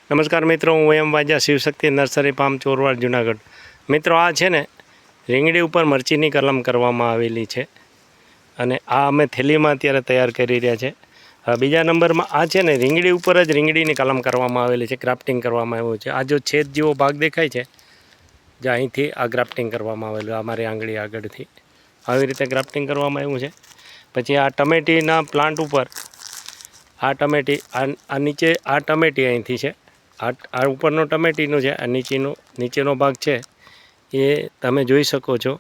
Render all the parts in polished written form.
નમસ્કાર મિત્રો, હું એમ વાજા શિવશક્તિ નર્સરી ફાર્મ ચોરવાડ જુનાગઢ। મિત્રો આ છે ને રીંગણી ઉપર મરચીની કલમ કરવામાં આવેલી છે અને આ અમે થેલીમાં અત્યારે તૈયાર કરી રહ્યા છે। બીજા નંબરમાં આ છે ને રીંગણી ઉપર જ રીંગણીની કલમ કરવામાં આવેલી છે, ગ્રાફ્ટિંગ કરવામાં આવ્યું છે। આ જો છેદ જેવો ભાગ દેખાય છે, જે અહીંથી આ ગ્રાફ્ટિંગ કરવામાં આવેલું, અમારી આંગળી આગળથી આવી રીતે ગ્રાફ્ટિંગ કરવામાં આવ્યું છે। પછી આ ટમેટીના પ્લાન્ટ ઉપર આ ટમેટી આ નીચે આ ટમેટી અહીંથી છે, આ ઉપરનો ટમેટીનો છે, આ નીચેનો ભાગ છે એ તમે જોઈ શકો છો।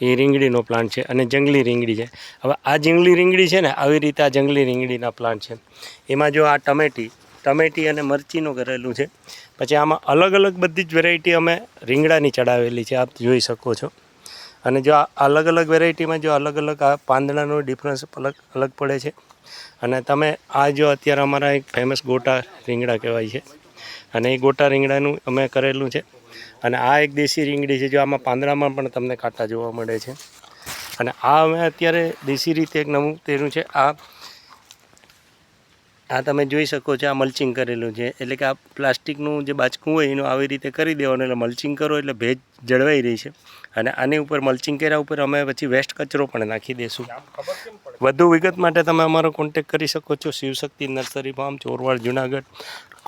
એ રીંગણીનો પ્લાન્ટ છે અને જંગલી રીંગણી છે। હવે આ જંગલી રીંગણી છે ને, આવી રીતે આ જંગલી રીંગણીના પ્લાન્ટ છે। એમાં જો આ ટમેટી અને મરચીનું કરેલું છે। પછી આમાં અલગ અલગ બધી જ વેરાયટી અમે રીંગણાની ચડાવેલી છે, આપ જોઈ શકો છો। અને જો આ અલગ અલગ વેરાયટીમાં જો અલગ અલગ આ પાંદડાનો ડિફરન્સ અલગ પડે છે। અને તમે આ જો અત્યારે અમારા એક ફેમસ ગોટા રીંગણા કહેવાય છે, અને એ ગોટા રીંગણાનું અમે કરેલું છે। અને આ એક દેશી રીંગણી છે, જો આમાં પાંદડામાં પણ તમને કાંટા જોવા મળે છે। અને આ અમે અત્યારે દેશી રીતે એક નવું તેનું છે, આ તમે જોઈ શકો છો। આ મલ્ચિંગ કરેલું છે, એટલે કે આ પ્લાસ્ટિકનું જે બાચકું હોય એનું આવી રીતે કરી દેવાનું, એટલે મલ્ચિંગ કરો એટલે ભેજ જળવાઈ રહી છે। અને આની ઉપર મલ્ચિંગ કર્યા ઉપર અમે પછી વેસ્ટ કચરો પણ નાખી દઈશું। વધુ વિગત માટે તમે અમારો કોન્ટેક કરી શકો છો, Shivshakti nursery farm Chorwad Junagadh.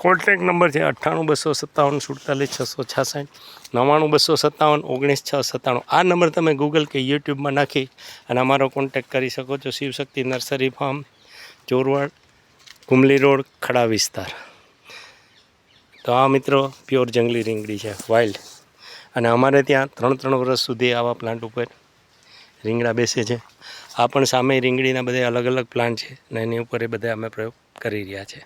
Contact number છે 98 257 47 666, 99 257 19 697। આ નંબર તમે ગૂગલ કે યુટ્યુબમાં નાખી અને અમારો કોન્ટેક કરી શકો છો। Shivshakti nursery farm Chorwad, Kumli road, ખડા વિસ્તાર। તો આ મિત્રો પ્યોર જંગલી રીંગણી છે, વાઇલ્ડ। અને અમારે ત્યાં 3 વર્ષ સુધી આવા પ્લાન્ટ ઉપર રીંગણા બેસે છે। આ પણ સામે રીંગણીના બધા અલગ અલગ પ્લાન્ટ છે અને એની ઉપર એ બધા અમે પ્રયોગ કરી રહ્યા છે।